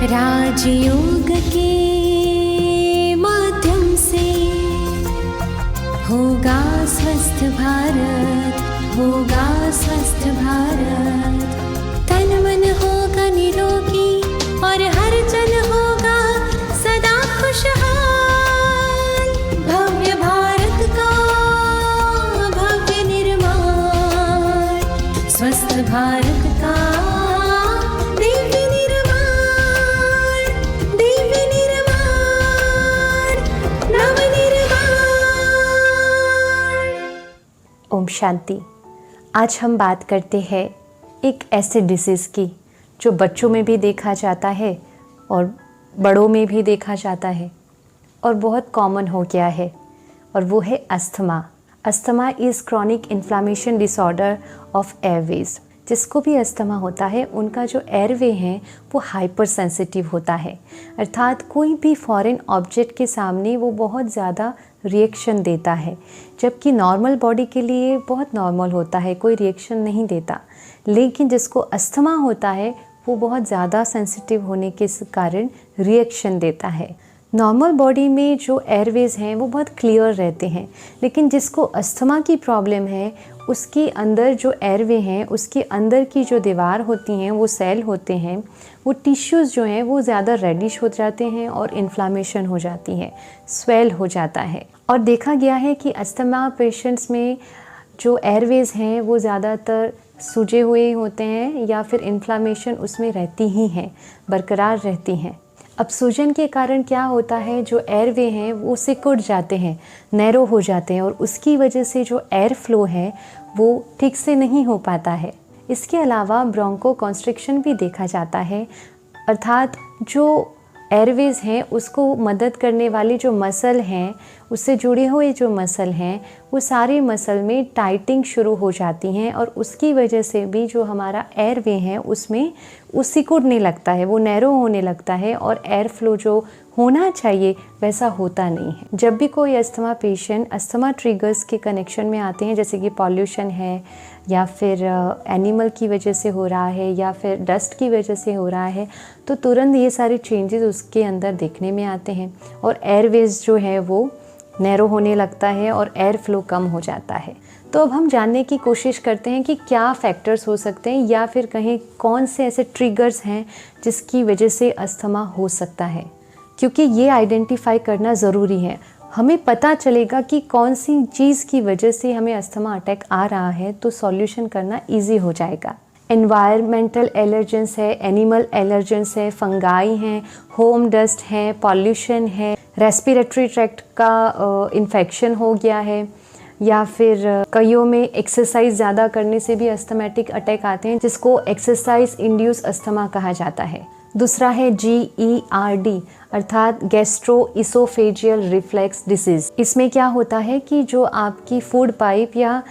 राजयोग के माध्यम से होगा स्वस्थ भारत, होगा स्वस्थ भारत। तन मन होगा निरोगी और हर जन होगा सदा खुशहाल। भव्य भारत का भव्य निर्माण, स्वस्थ भारत का दिव्य निर्माण, दिव्य निर्माण, नव निर्माण। ओम शांति। आज हम बात करते हैं एक ऐसे डिसीज़ की जो बच्चों में भी देखा जाता है और बड़ों में भी देखा जाता है और बहुत कॉमन हो गया है, और वो है asthma. Asthma is chronic inflammation disorder of Airways. जिसको भी अस्थमा होता है उनका जो एयरवे है वो हाइपर सेंसिटिव होता है, अर्थात कोई भी फॉरेन ऑब्जेक्ट के सामने वो बहुत ज़्यादा रिएक्शन देता है, जबकि नॉर्मल बॉडी के लिए बहुत नॉर्मल होता है, कोई रिएक्शन नहीं देता। लेकिन जिसको अस्थमा होता है वो बहुत ज़्यादा सेंसिटिव होने के कारण रिएक्शन देता है। नॉर्मल बॉडी में जो एयरवेज हैं वो बहुत क्लियर रहते हैं, लेकिन जिसको अस्थमा की प्रॉब्लम है उसके अंदर जो एयरवे हैं उसके अंदर की जो दीवार होती हैं, वो सेल होते हैं, वो टिश्यूज़ जो हैं वो ज़्यादा रेडिश हो जाते हैं और इन्फ्लामेशन हो जाती है, स्वेल हो जाता है। और देखा गया है कि अस्थमा पेशेंट्स में जो एयरवेज हैं वो ज़्यादातर सूजे हुए होते हैं या फिर इन्फ्लामेशन उसमें रहती ही हैं, बरकरार रहती हैं। अब सूजन के कारण क्या होता है, जो एयरवे हैं वो सिकुड़ जाते हैं, नैरो हो जाते हैं, और उसकी वजह से जो एयर फ्लो है वो ठीक से नहीं हो पाता है। इसके अलावा ब्रोंको कॉन्स्ट्रिक्शन भी देखा जाता है, अर्थात जो एयरवेज हैं उसको मदद करने वाले जो मसल हैं, उससे जुड़े हुए जो मसल हैं, वो सारे मसल में टाइटिंग शुरू हो जाती हैं, और उसकी वजह से भी जो हमारा एयरवे है उसमें वो सिकुड़ने लगता है, वो नैरो होने लगता है, और एयर फ्लो जो होना चाहिए वैसा होता नहीं है। जब भी कोई अस्थमा पेशेंट अस्थमा ट्रिगर्स के कनेक्शन में आते हैं, जैसे कि पॉल्यूशन है या फिर एनिमल की वजह से हो रहा है या फिर डस्ट की वजह से हो रहा है, तो तुरंत ये सारे चेंजेस उसके अंदर देखने में आते हैं और एयरवेज जो है वो नैरो होने लगता है और एयर फ्लो कम हो जाता है। तो अब हम जानने की कोशिश करते हैं कि क्या फैक्टर्स हो सकते हैं या फिर कहीं कौन से ऐसे ट्रिगर्स हैं जिसकी वजह से अस्थमा हो सकता है, क्योंकि ये आइडेंटिफाई करना ज़रूरी है। हमें पता चलेगा कि कौन सी चीज़ की वजह से हमें अस्थमा अटैक आ रहा है तो सॉल्यूशन करना इजी हो जाएगा। एनवायरमेंटल एलर्जेंस है, एनिमल एलर्जेंस है, फंगाई हैं, होम डस्ट है, पॉल्यूशन है, रेस्पिरेटरी ट्रैक्ट का इन्फेक्शन हो गया है, या फिर कईयों में एक्सरसाइज ज़्यादा करने से भी अस्थमेटिक अटैक आते हैं, जिसको एक्सरसाइज इंड्यूस अस्थमा कहा जाता है। दूसरा है GERD अर्थात गैस्ट्रो इसोफेजियल रिफ्लेक्स डिसीज़। इसमें क्या होता है कि जो आपकी फूड पाइप या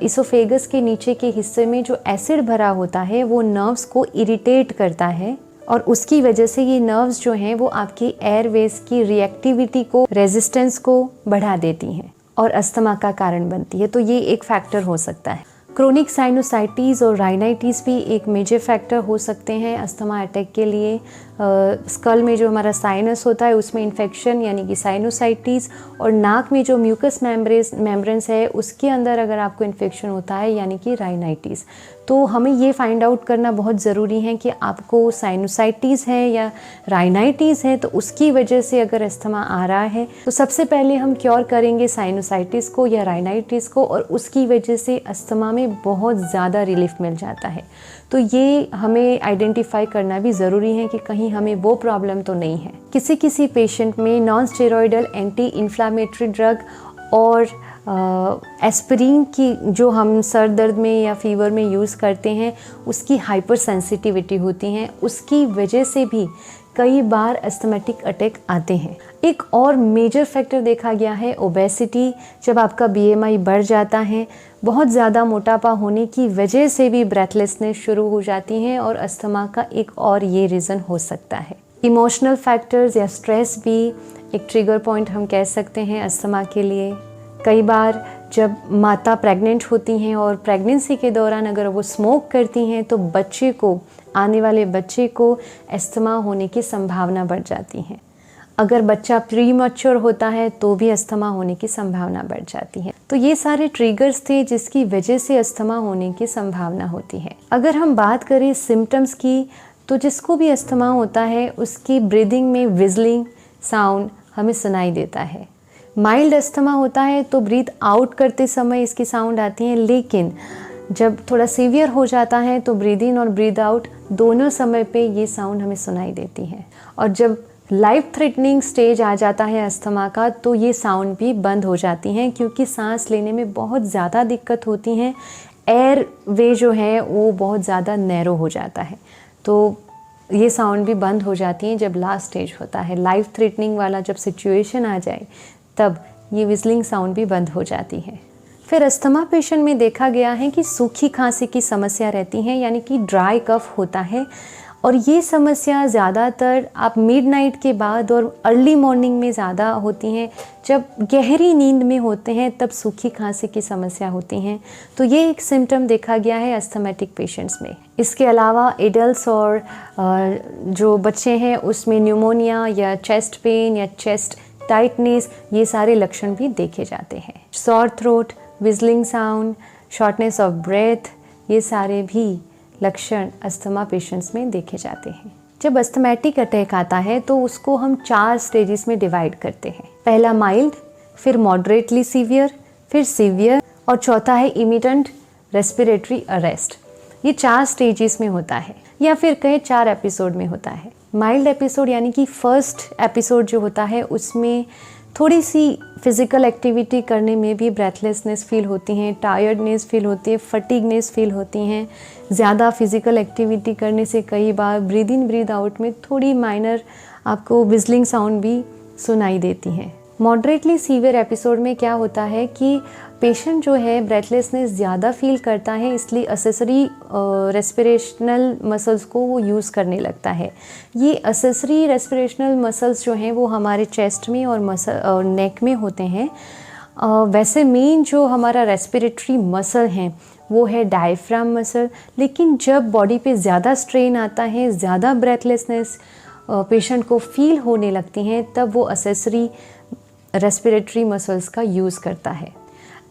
इसोफेगस के नीचे के हिस्से में जो एसिड भरा होता है वो नर्व्स को इरिटेट करता है, और उसकी वजह से ये नर्व्स जो हैं वो आपकी एयरवेज की रिएक्टिविटी को, रेजिस्टेंस को बढ़ा देती हैं और अस्थमा का कारण बनती है। तो ये एक फैक्टर हो सकता है। क्रोनिक साइनोसाइटिस और राइनाइटिस भी एक मेजर फैक्टर हो सकते हैं अस्थमा अटैक के लिए। स्कल में जो हमारा साइनस होता है उसमें इन्फेक्शन यानी कि साइनोसाइटिस, और नाक में जो म्यूकस मेम्ब्रेन्स है उसके अंदर अगर आपको इन्फेक्शन होता है यानी कि राइनाइटिस। तो हमें ये फाइंड आउट करना बहुत ज़रूरी है कि आपको साइनोसाइटिस है या राइनाइटिस है, तो उसकी वजह से अगर अस्थमा आ रहा है तो सबसे पहले हम क्योर करेंगे साइनोसाइटिस को या राइनाइटिस को, और उसकी वजह से अस्थमा में बहुत ज़्यादा रिलीफ मिल जाता है। तो ये हमें आइडेंटिफाई करना भी ज़रूरी है कि कहीं हमें वो प्रॉब्लम तो नहीं है। किसी किसी पेशेंट में non steroidal anti inflammatory drug और एस्पिरिन की जो हम सर दर्द में या फीवर में यूज़ करते हैं उसकी हाइपर सेंसिटिविटी होती हैं, उसकी वजह से भी कई बार अस्थमेटिक अटैक आते हैं। एक और मेजर फैक्टर देखा गया है ओबेसिटी। जब आपका BMI बढ़ जाता है, बहुत ज़्यादा मोटापा होने की वजह से भी ब्रेथलेसनेस शुरू हो जाती है और अस्थमा का एक और ये रीज़न हो सकता है। इमोशनल फैक्टर्स या स्ट्रेस भी एक ट्रिगर पॉइंट हम कह सकते हैं अस्थमा के लिए। कई बार जब माता प्रेग्नेंट होती हैं और प्रेगनेंसी के दौरान अगर वो स्मोक करती हैं तो बच्चे को, आने वाले बच्चे को अस्थमा होने की संभावना बढ़ जाती है। अगर बच्चा प्री मैच्योर होता है तो भी अस्थमा होने की संभावना बढ़ जाती है। तो ये सारे ट्रिगर्स थे जिसकी वजह से अस्थमा होने की संभावना होती है। अगर हम बात करें सिम्टम्स की, तो जिसको भी अस्थमा होता है उसकी ब्रीदिंग में विजलिंग साउंड हमें सुनाई देता है। माइल्ड अस्थमा होता है तो ब्रीथ आउट करते समय इसकी साउंड आती है, लेकिन जब थोड़ा सीवियर हो जाता है तो ब्रीद इन और ब्रीद आउट दोनों समय पे ये साउंड हमें सुनाई देती है। और जब लाइफ थ्रेटनिंग स्टेज आ जाता है अस्थमा का तो ये साउंड भी बंद हो जाती हैं, क्योंकि सांस लेने में बहुत ज़्यादा दिक्कत होती हैं। एयर वे जो है वो बहुत ज़्यादा नैरो हो जाता है, तो ये साउंड भी बंद हो जाती हैं जब लास्ट स्टेज होता है। लाइफ थ्रेटनिंग वाला जब सिचुएशन आ जाए तब ये विजलिंग साउंड भी बंद हो जाती है। फिर अस्थमा पेशेंट में देखा गया है कि सूखी खांसी की समस्या रहती है, यानी कि ड्राई कफ होता है। और ये समस्या ज़्यादातर आप मिडनाइट के बाद और अर्ली मॉर्निंग में ज़्यादा होती हैं। जब गहरी नींद में होते हैं तब सूखी खांसी की समस्या होती हैं। तो ये एक सिम्टम देखा गया है अस्थमेटिक पेशेंट्स में। इसके अलावा एडल्ट्स और जो बच्चे हैं उसमें न्यूमोनिया या चेस्ट पेन या चेस्ट टाइटनेस, ये सारे लक्षण भी देखे जाते हैं। Sore throat, wheezing sound, shortness of breath, ये सारे भी लक्षण अस्थमा पेशेंट्स में देखे जाते हैं। जब अस्थमैटिक अटैक आता है तो उसको हम 4 स्टेजेस में डिवाइड करते हैं। पहला माइल्ड, फिर मॉडरेटली सीवियर, फिर सीवियर और चौथा है इमिटेंट रेस्पिरेटरी अरेस्ट। ये 4 स्टेजेस में होता है, या फिर कहें 4 एपिसोड में होता है। माइल्ड एपिसोड यानी कि फर्स्ट एपिसोड जो होता है उसमें थोड़ी सी फिज़िकल एक्टिविटी करने में भी ब्रेथलेसनेस फील होती हैं, टायर्डनेस फील होती है, फटीगनेस फील होती हैं। ज़्यादा फिज़िकल एक्टिविटी करने से कई बार ब्रीद इन ब्रीद आउट में थोड़ी माइनर आपको विजलिंग साउंड भी सुनाई देती हैं। मॉडरेटली सीवियर एपिसोड में क्या होता है कि पेशेंट जो है ब्रेथलेसनेस ज़्यादा फील करता है, इसलिए असेसरी रेस्पिरेशनल मसल्स को वो यूज़ करने लगता है। ये असेसरी रेस्पिरेशनल मसल्स जो हैं वो हमारे चेस्ट में और नेक में होते हैं। वैसे मेन जो हमारा रेस्पिरेटरी मसल हैं वो है डायफ्राम मसल, लेकिन जब बॉडी पे ज़्यादा स्ट्रेन आता है, ज़्यादा ब्रेथलेसनेस पेशेंट को फील होने लगती हैं, तब वो असेसरी रेस्पिरेटरी मसल्स का यूज़ करता है।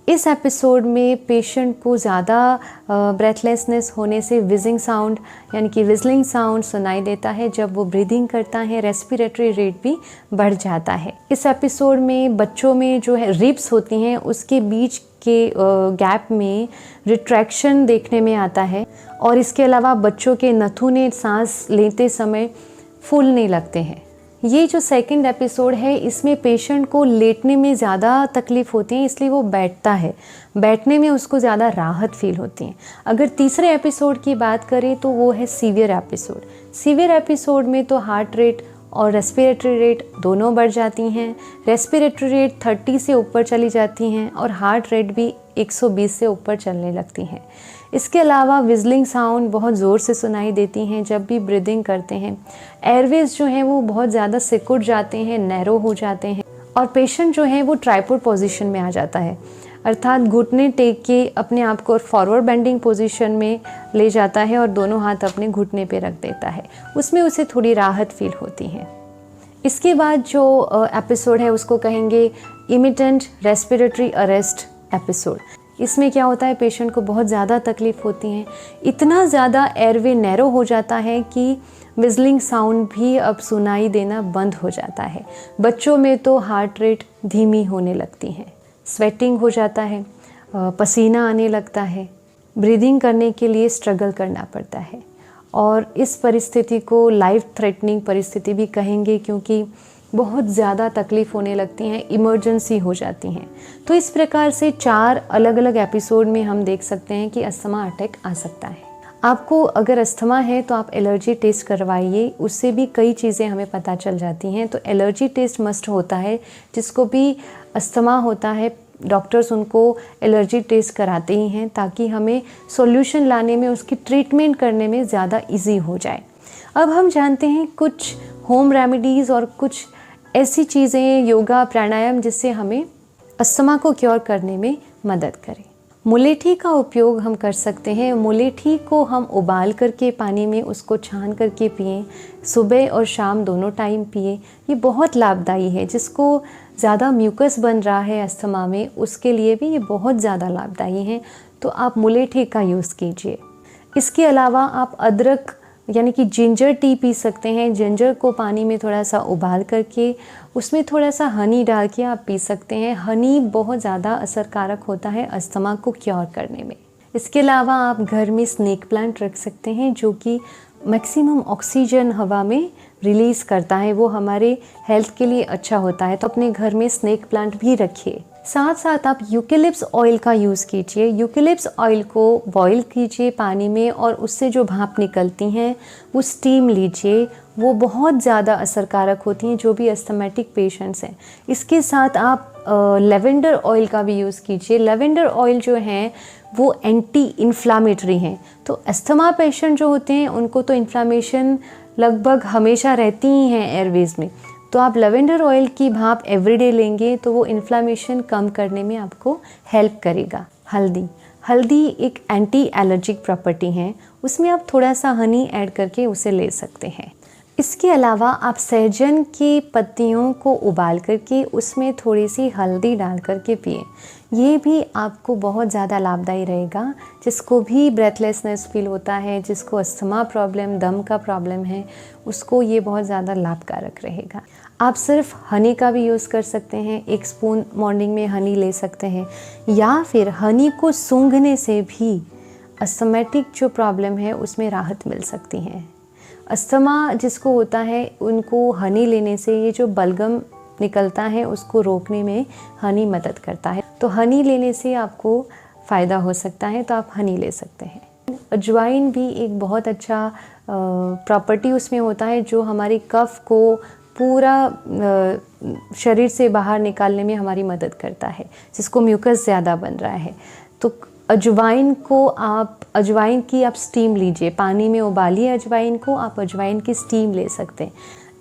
इस एपिसोड में पेशेंट को ज़्यादा ब्रेथलेसनेस होने से विजिंग साउंड यानी कि विजलिंग साउंड सुनाई देता है। जब वो ब्रीदिंग करता है रेस्पिरेटरी रेट भी बढ़ जाता है। इस एपिसोड में बच्चों में जो है रिब्स होती हैं उसके बीच के गैप में रिट्रैक्शन देखने में आता है, और इसके अलावा बच्चों के नथुने सांस लेते समय फूलने लगते हैं। ये जो सेकंड एपिसोड है इसमें पेशेंट को लेटने में ज़्यादा तकलीफ़ होती है, इसलिए वो बैठता है, बैठने में उसको ज़्यादा राहत फील होती है। अगर तीसरे एपिसोड की बात करें तो वो है सीवियर एपिसोड। सीवियर एपिसोड में तो हार्ट रेट और रेस्पिरेटरी रेट दोनों बढ़ जाती हैं। रेस्पिरेटरी रेट 30 से ऊपर चली जाती हैं और हार्ट रेट भी 120 से ऊपर चलने लगती हैं। इसके अलावा विजलिंग साउंड बहुत ज़ोर से सुनाई देती हैं जब भी ब्रीदिंग करते हैं। एयरवेज जो हैं वो बहुत ज़्यादा सिकुड़ जाते हैं, नैरो हो जाते हैं, और पेशेंट जो है वो ट्राइपॉड पोजीशन में आ जाता है, अर्थात घुटने टेक के अपने आप को फॉरवर्ड बेंडिंग पोजीशन में ले जाता है और दोनों हाथ अपने घुटने पे रख देता है। उसमें उसे थोड़ी राहत फील होती है। इसके बाद जो एपिसोड है उसको कहेंगे इमिटेंट रेस्पिरेटरी अरेस्ट एपिसोड। इसमें क्या होता है, पेशेंट को बहुत ज़्यादा तकलीफ़ होती है, इतना ज़्यादा एयरवे नैरो हो जाता है कि विजलिंग साउंड भी अब सुनाई देना बंद हो जाता है। बच्चों में तो हार्ट रेट धीमी होने लगती है, स्वेटिंग हो जाता है, पसीना आने लगता है, ब्रीदिंग करने के लिए स्ट्रगल करना पड़ता है, और इस परिस्थिति को लाइफ थ्रेटनिंग परिस्थिति भी कहेंगे, क्योंकि बहुत ज़्यादा तकलीफ़ होने लगती हैं, इमरजेंसी हो जाती हैं। तो इस प्रकार से 4 अलग अलग एपिसोड में हम देख सकते हैं कि अस्थमा अटैक आ सकता है। आपको अगर अस्थमा है तो आप एलर्जी टेस्ट करवाइए, उससे भी कई चीज़ें हमें पता चल जाती हैं। तो एलर्जी टेस्ट मस्ट होता है, जिसको भी अस्थमा होता है डॉक्टर्स उनको एलर्जी टेस्ट कराते ही हैं, ताकि हमें सॉल्यूशन लाने में, उसकी ट्रीटमेंट करने में ज़्यादा इजी हो जाए। अब हम जानते हैं कुछ होम रेमेडीज़ और कुछ ऐसी चीज़ें, योगा, प्राणायाम, जिससे हमें अस्थमा को क्योर करने में मदद करे। मुलेठी का उपयोग हम कर सकते हैं। मुलेठी को हम उबाल करके पानी में उसको छान करके पिएं, सुबह और शाम दोनों टाइम पिए। ये बहुत लाभदायी है। जिसको ज़्यादा म्यूकस बन रहा है अस्थमा में, उसके लिए भी ये बहुत ज़्यादा लाभदायी है। तो आप मुलेठी का यूज़ कीजिए। इसके अलावा आप अदरक यानी कि जिंजर टी पी सकते हैं। जिंजर को पानी में थोड़ा सा उबाल करके उसमें थोड़ा सा हनी डाल के आप पी सकते हैं। हनी बहुत ज़्यादा असरकारक होता है अस्थमा को क्योर करने में। इसके अलावा आप घर में स्नेक प्लांट रख सकते हैं जो कि मैक्सिमम ऑक्सीजन हवा में रिलीज़ करता है। वो हमारे हेल्थ के लिए अच्छा होता है। तो अपने घर में स्नेक प्लांट भी रखिए। साथ साथ आप यूकेलिप्स ऑयल का यूज़ कीजिए। यूकेलिप्स ऑयल को बॉईल कीजिए पानी में और उससे जो भाप निकलती हैं वो स्टीम लीजिए। वो बहुत ज़्यादा असरकारक होती हैं जो भी अस्थमेटिक पेशेंट्स हैं। इसके साथ आप लेवेंडर ऑयल का भी यूज़ कीजिए। लेवेंडर ऑयल जो है वो एंटी इन्फ्लामेटरी हैं। तो अस्थमा पेशेंट जो होते हैं उनको तो इन्फ्लामेशन लगभग हमेशा रहती ही हैं एयरवेज में। तो आप लेवेंडर ऑयल की भाप एवरीडे लेंगे तो वो इन्फ्लामेशन कम करने में आपको हेल्प करेगा। हल्दी एक एंटी एलर्जिक प्रॉपर्टी है। उसमें आप थोड़ा सा हनी ऐड करके उसे ले सकते हैं। इसके अलावा आप सहजन की पत्तियों को उबाल करके उसमें थोड़ी सी हल्दी डाल करके पिए। ये भी आपको बहुत ज़्यादा लाभदायी रहेगा। जिसको भी ब्रेथलेसनेस फील होता है, जिसको अस्थमा प्रॉब्लम, दम का प्रॉब्लम है, उसको ये बहुत ज़्यादा लाभकारक रहेगा। आप सिर्फ हनी का भी यूज़ कर सकते हैं। 1 स्पून मॉर्निंग में हनी ले सकते हैं, या फिर हनी को सूंघने से भी अस्थमेटिक जो प्रॉब्लम है उसमें राहत मिल सकती है। अस्थमा जिसको होता है उनको हनी लेने से ये जो बलगम निकलता है उसको रोकने में हनी मदद करता है। तो हनी लेने से आपको फ़ायदा हो सकता है, तो आप हनी ले सकते हैं। अजवाइन भी एक बहुत अच्छा प्रॉपर्टी उसमें होता है जो हमारी कफ को पूरा शरीर से बाहर निकालने में हमारी मदद करता है, जिसको म्यूकस ज़्यादा बन रहा है। तो अजवाइन की आप स्टीम लीजिए। पानी में उबालिए अजवाइन को, आप अजवाइन की स्टीम ले सकते हैं।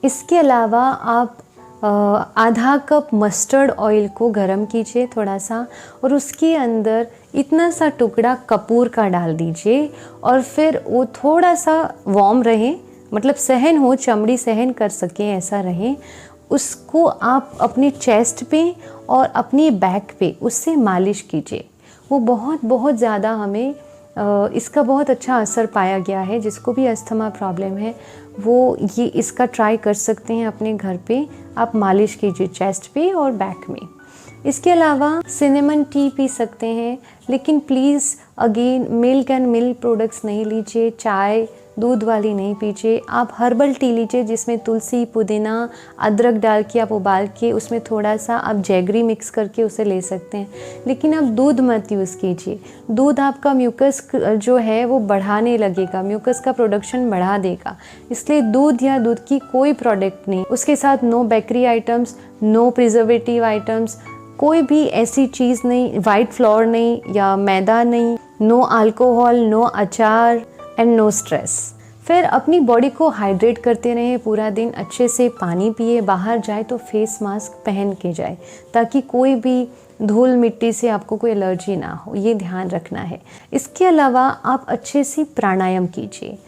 इसके अलावा आप आधा कप मस्टर्ड ऑयल को गरम कीजिए थोड़ा सा, और उसके अंदर इतना सा टुकड़ा कपूर का डाल दीजिए, और फिर वो थोड़ा सा वार्म रहे, मतलब सहन हो, चमड़ी सहन कर सके ऐसा रहे। उसको आप अपने चेस्ट पे और अपनी बैक पे उससे मालिश कीजिए। वो बहुत ज़्यादा हमें इसका बहुत अच्छा असर पाया गया है। जिसको भी अस्थमा प्रॉब्लम है वो ये इसका ट्राई कर सकते हैं अपने घर पे। आप मालिश कीजिए चेस्ट पे और बैक में। इसके अलावा सिनेमन टी पी सकते हैं, लेकिन please again milk and milk products नहीं लीजिए। चाय दूध वाली नहीं पीजिए। आप हर्बल टी लीजिए जिसमें तुलसी, पुदीना, अदरक डाल के आप उबाल के उसमें थोड़ा सा आप जैगरी मिक्स करके उसे ले सकते हैं। लेकिन आप दूध मत यूज़ कीजिए। दूध आपका म्यूकस जो है वो बढ़ाने लगेगा, म्यूकस का प्रोडक्शन बढ़ा देगा। इसलिए दूध या दूध की कोई प्रोडक्ट नहीं। उसके साथ no bakery items, no preservative items, कोई भी ऐसी चीज़ नहीं, वाइट फ्लोर नहीं या मैदा नहीं, नो अल्कोहल, नो अचार एंड नो स्ट्रेस। फिर अपनी बॉडी को हाइड्रेट करते रहें पूरा दिन। अच्छे से पानी पिए, बाहर जाए तो फेस मास्क पहन के जाए, ताकि कोई भी धूल मिट्टी से आपको कोई एलर्जी ना हो, ये ध्यान रखना है। इसके अलावा आप अच्छे से प्राणायाम कीजिए।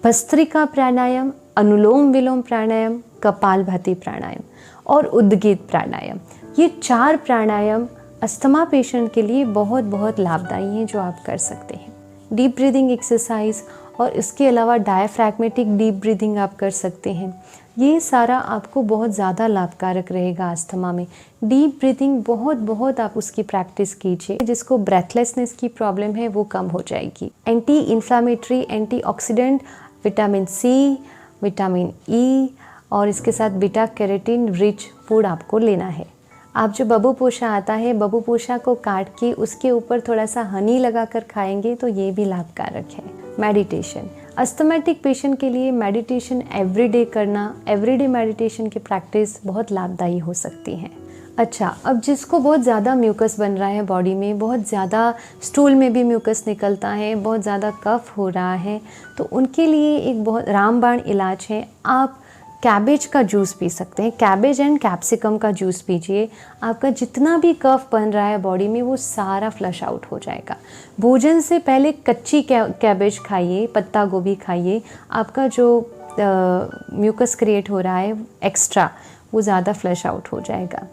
भस्त्रिका प्राणायाम, अनुलोम विलोम प्राणायाम, कपालभाति प्राणायाम और उद्गीत प्राणायाम, ये 4 प्राणायाम अस्थमा पेशेंट के लिए बहुत लाभदायी हैं जो आप कर सकते हैं। डीप ब्रीदिंग एक्सरसाइज और इसके अलावा डायफ्रैग्मेटिक डीप ब्रीदिंग आप कर सकते हैं। ये सारा आपको बहुत ज़्यादा लाभकारक रहेगा अस्थमा में। डीप ब्रीदिंग बहुत आप उसकी प्रैक्टिस कीजिए। जिसको ब्रेथलेसनेस की प्रॉब्लम है वो कम हो जाएगी। Anti inflammatory, antioxidant, vitamin C, vitamin E और इसके साथ बीटा कैरोटीन रिच फूड आपको लेना है। आप जो बबू पोशा आता है, बबू पोशा को काट के उसके ऊपर थोड़ा सा हनी लगाकर खाएंगे तो ये भी लाभकारक है। मेडिटेशन, अस्थमेटिक पेशेंट के लिए मेडिटेशन एवरीडे करना, एवरीडे मेडिटेशन की प्रैक्टिस बहुत लाभदायी हो सकती है। अच्छा, अब जिसको बहुत ज़्यादा म्यूकस बन रहा है बॉडी में, बहुत ज़्यादा स्टूल में भी म्यूकस निकलता है, बहुत ज़्यादा कफ हो रहा है, तो उनके लिए एक बहुत रामबाण इलाज है। आप कैबेज का जूस पी सकते हैं। कैबेज एंड कैप्सिकम का जूस पीजिए, आपका जितना भी कफ बन रहा है बॉडी में वो सारा फ्लश आउट हो जाएगा। भोजन से पहले कच्ची कैबेज खाइए, पत्ता गोभी खाइए, आपका जो म्यूकस क्रिएट हो रहा है एक्स्ट्रा वो ज़्यादा फ्लश आउट हो जाएगा।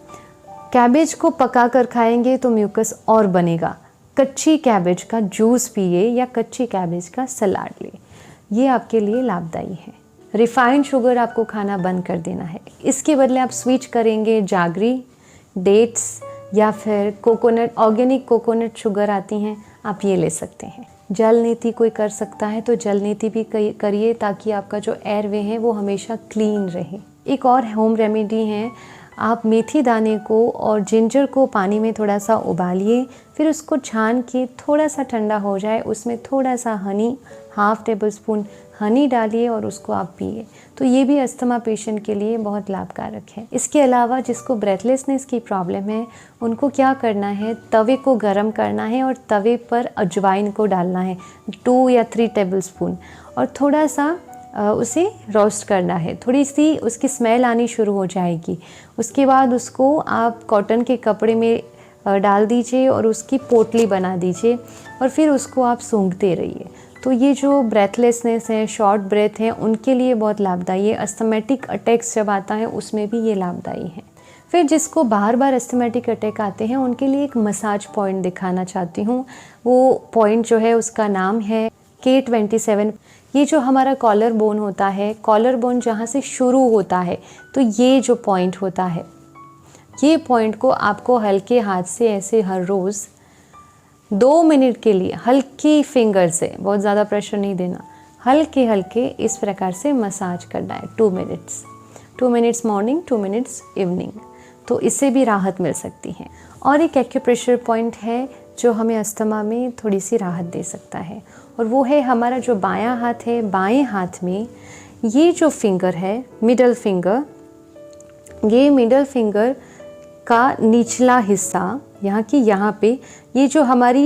कैबेज को पका कर खाएंगे तो म्यूकस और बनेगा। कच्ची कैबेज का जूस पिए या कच्ची कैबेज का सलाद ले, ये आपके लिए लाभदायी है। रिफाइंड शुगर आपको खाना बंद कर देना है, इसके बदले आप स्विच करेंगे जागरी, डेट्स या फिर कोकोनट, ऑर्गेनिक कोकोनट शुगर आती हैं, आप ये ले सकते हैं। जल नीति कोई कर सकता है तो जल नीति भी करिए ताकि आपका जो एयरवे है वो हमेशा क्लीन रहे। एक और होम रेमेडी है, आप मेथी दाने को और जिंजर को पानी में थोड़ा सा उबालिए, फिर उसको छान के थोड़ा सा ठंडा हो जाए, उसमें थोड़ा सा हनी, 1/2 टेबलस्पून हनी डालिए और उसको आप पिए, तो ये भी अस्थमा पेशेंट के लिए बहुत लाभकारक है। इसके अलावा जिसको ब्रेथलेसनेस की प्रॉब्लम है उनको क्या करना है, तवे को गर्म करना है और तवे पर अजवाइन को डालना है 2 या 3 टेबलस्पून और थोड़ा सा उसे रोस्ट करना है। थोड़ी सी उसकी स्मेल आनी शुरू हो जाएगी, उसके बाद उसको आप कॉटन के कपड़े में डाल दीजिए और उसकी पोटली बना दीजिए और फिर उसको आप सूंघते रहिए। तो ये जो ब्रेथलेसनेस है, शॉर्ट ब्रेथ है, उनके लिए बहुत लाभदायी है। अस्थमेटिक अटैक्स जब आता है उसमें भी ये लाभदायी है। फिर जिसको बार बार अस्थमेटिक अटैक आते हैं उनके लिए एक मसाज पॉइंट दिखाना चाहती हूँ। वो पॉइंट जो है उसका नाम है K27। ये जो हमारा कॉलर बोन होता है, कॉलर बोन जहाँ से शुरू होता है, तो ये जो पॉइंट होता है, ये पॉइंट को आपको हल्के हाथ से ऐसे हर रोज़ 2 मिनट के लिए हल्की फिंगर से, बहुत ज़्यादा प्रेशर नहीं देना, हल्के हल्के इस प्रकार से मसाज करना है 2 minutes. 2 minutes morning, 2 minutes evening, तो इससे भी राहत मिल सकती है। और एक एक्यूप्रेशर पॉइंट है जो हमें अस्थमा में थोड़ी सी राहत दे सकता है, और वो है हमारा जो बायां हाथ है, बाएं हाथ में ये जो फिंगर है, मिडल फिंगर, ये मिडल फिंगर का निचला हिस्सा, यहाँ की यहाँ पे ये जो हमारी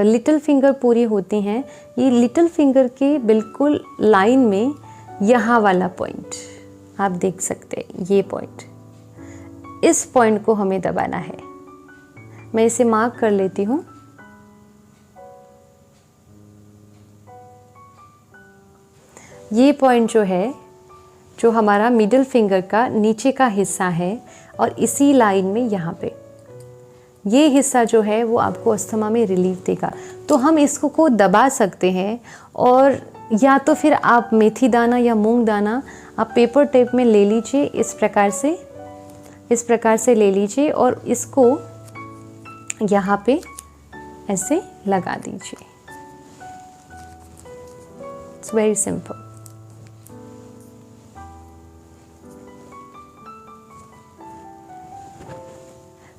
लिटिल फिंगर पूरी होती हैं, ये लिटिल फिंगर के बिल्कुल लाइन में यहाँ वाला पॉइंट आप देख सकते हैं, ये पॉइंट, इस पॉइंट को हमें दबाना है। मैं इसे मार्क कर लेती हूँ। ये पॉइंट जो है, जो हमारा मिडिल फिंगर का नीचे का हिस्सा है, और इसी लाइन में यहाँ पे ये हिस्सा जो है वो आपको अस्थमा में रिलीफ देगा। तो हम इसको को दबा सकते हैं, और या तो फिर आप मेथी दाना या मूंग दाना आप पेपर टेप में ले लीजिए, इस प्रकार से ले लीजिए और इसको यहाँ पे ऐसे लगा दीजिए। It's very simple.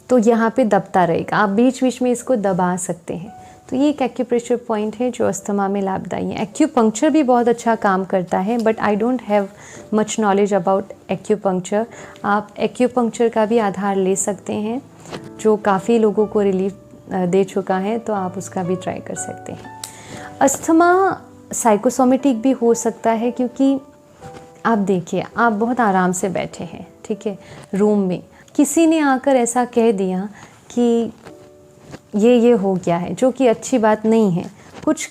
तो यहाँ पे दबता रहेगा, आप बीच बीच में इसको दबा सकते हैं। तो ये एक एक्यूप्रेशर पॉइंट है जो अस्थमा में लाभदायी है। एक्यूपंक्चर भी बहुत अच्छा काम करता है, but I don't have much knowledge about acupuncture. आप एक्यूपंक्चर का भी आधार ले सकते हैं, जो काफ़ी लोगों को रिलीफ दे चुका है, तो आप उसका भी ट्राई कर सकते हैं। अस्थमा साइकोसोमेटिक भी हो सकता है, क्योंकि आप देखिए, आप बहुत आराम से बैठे हैं, ठीक है, रूम में, किसी ने आकर ऐसा कह दिया कि ये हो गया है, जो कि अच्छी बात नहीं है। कुछ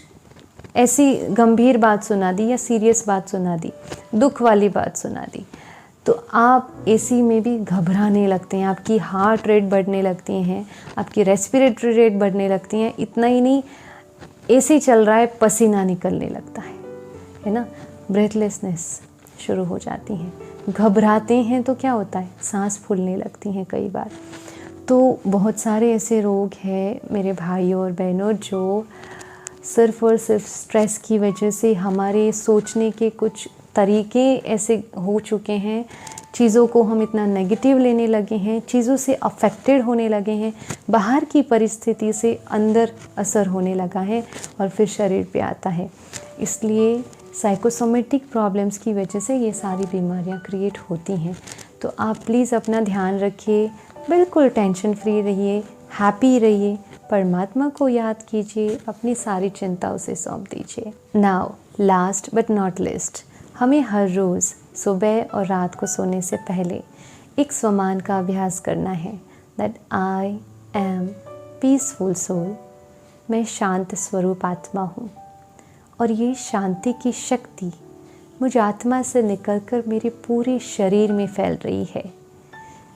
ऐसी गंभीर बात सुना दी या सीरियस बात सुना दी, दुख वाली बात सुना दी, तो आप एसी में भी घबराने लगते हैं, आपकी हार्ट रेट बढ़ने लगती हैं, आपकी रेस्पिरेटरी रेट बढ़ने लगती हैं। इतना ही नहीं, एसी चल रहा है, पसीना निकलने लगता है ना, ब्रेथलेसनेस शुरू हो जाती है। घबराते हैं तो क्या होता है, सांस फूलने लगती हैं कई बार। तो बहुत सारे ऐसे रोग हैं मेरे भाइयों और बहनों, जो सिर्फ़ और सिर्फ स्ट्रेस की वजह से हमारे सोचने के कुछ तरीके ऐसे हो चुके हैं, चीज़ों को हम इतना नेगेटिव लेने लगे हैं, चीज़ों से अफेक्टेड होने लगे हैं, बाहर की परिस्थिति से अंदर असर होने लगा है और फिर शरीर पे आता है। इसलिए साइकोसोमेटिक प्रॉब्लम्स की वजह से ये सारी बीमारियां क्रिएट होती हैं। तो आप प्लीज़ अपना ध्यान रखिए, बिल्कुल टेंशन फ्री रहिए, हैप्पी रहिए, परमात्मा को याद कीजिए, अपनी सारी चिंता उसे सौंप दीजिए। Now last but not least, हमें हर रोज़ सुबह और रात को सोने से पहले एक स्वमान का अभ्यास करना है, that I am peaceful soul. मैं शांत स्वरूप आत्मा हूँ और ये शांति की शक्ति मुझ आत्मा से निकलकर मेरे पूरे शरीर में फैल रही है।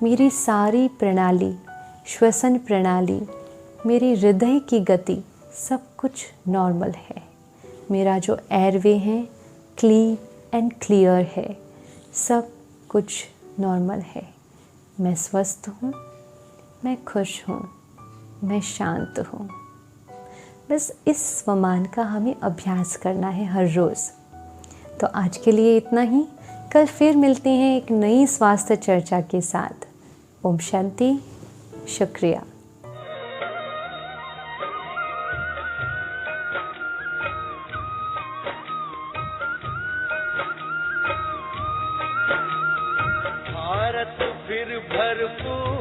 मेरी सारी प्रणाली, श्वसन प्रणाली, मेरे हृदय की गति, सब कुछ नॉर्मल है। मेरा जो एयरवे है क्लीन एंड क्लियर है, सब कुछ नॉर्मल है। मैं स्वस्थ हूँ, मैं खुश हूँ, मैं शांत हूँ। बस इस स्वमान का हमें अभ्यास करना है हर रोज़। तो आज के लिए इतना ही। कल फिर मिलते हैं एक नई स्वास्थ्य चर्चा के साथ। ओम शांति, शुक्रिया। भारत फिर भरपूर